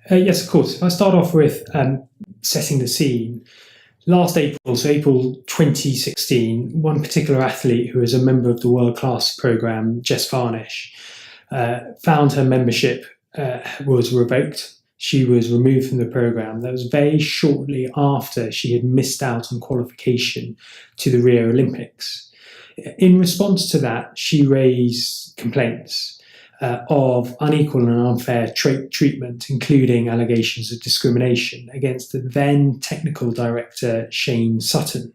Yes, of course. If I start off with setting the scene, last April, so April 2016, one particular athlete who is a member of the world class program, Jess Varnish, found her membership was revoked. She was removed from the program. That was very shortly after she had missed out on qualification to the Rio Olympics. In response to that, she raised complaints of unequal and unfair treatment, including allegations of discrimination against the then technical director, Shane Sutton.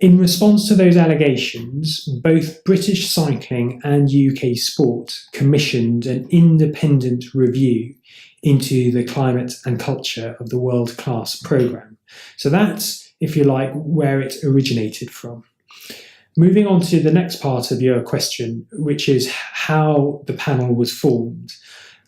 In response to those allegations, both British Cycling and UK Sport commissioned an independent review into the climate and culture of the world class programme. So that's, if you like, where it originated from. Moving on to the next part of your question, which is how the panel was formed.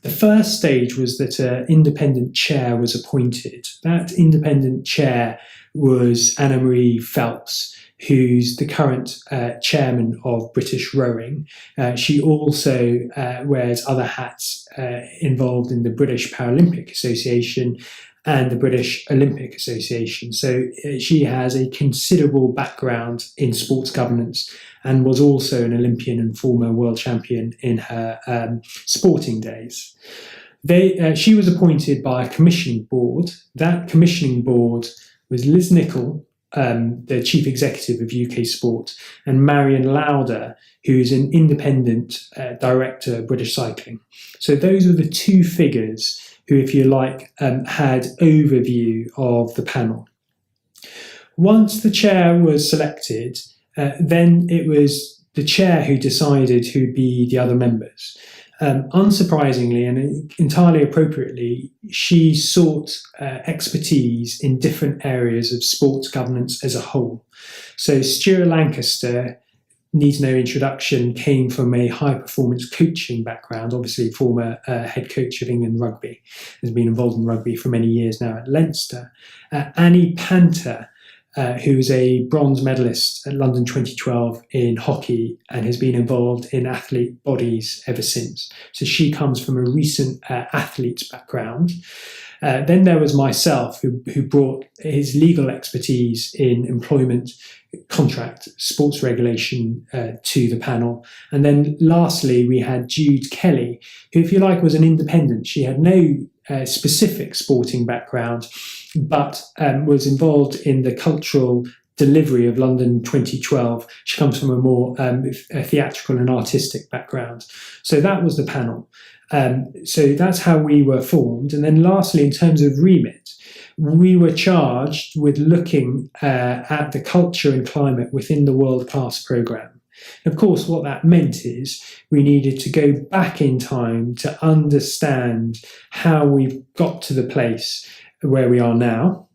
The first stage was that an independent chair was appointed. That independent chair was Anna Marie Phelps, who's the current chairman of British Rowing. She also wears other hats involved in the British Paralympic Association and the British Olympic Association. So she has a considerable background in sports governance and was also an Olympian and former world champion in her sporting days. She was appointed by a commissioning board. That commissioning board was Liz Nichol, the chief executive of UK Sport, and Marion Lauder, who's an independent director of British Cycling. So those were the two figures who, if you like, had overview of the panel. Once the chair was selected, then it was the chair who decided who'd be the other members. Unsurprisingly and entirely appropriately, she sought expertise in different areas of sports governance as a whole. So Stuart Lancaster, needs no introduction, came from a high-performance coaching background, obviously former head coach of England Rugby, has been involved in rugby for many years now at Leinster. Annie Panter, who was a bronze medalist at London 2012 in hockey and has been involved in athlete bodies ever since. So she comes from a recent athlete's background. Then there was myself, who brought his legal expertise in employment, contract, sports regulation to the panel. And then lastly, we had Jude Kelly, who, if you like, was an independent. She had no specific sporting background, but was involved in the cultural delivery of London 2012. She comes from a more theatrical and artistic background. So that was the panel. So that's how we were formed. And then lastly, in terms of remit, we were charged with looking at the culture and climate within the World Class programme. Of course, what that meant is we needed to go back in time to understand how we've got to the place where we are now.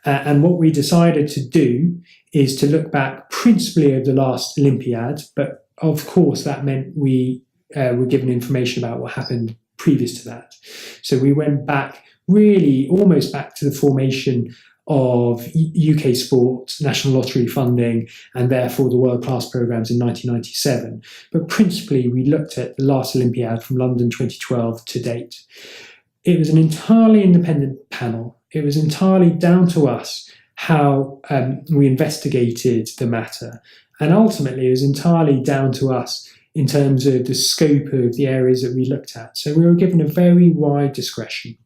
And what we decided to do is to look back principally over the last Olympiad, but of course that meant we were given information about what happened previous to that. So we went back, really almost back to the formation of UK Sport, National Lottery funding, and therefore the World Class programmes in 1997. But principally, we looked at the last Olympiad from London 2012 to date. It was an entirely independent panel. It was entirely down to us how we investigated the matter. And ultimately, it was entirely down to us in terms of the scope of the areas that we looked at. So we were given a very wide discretion.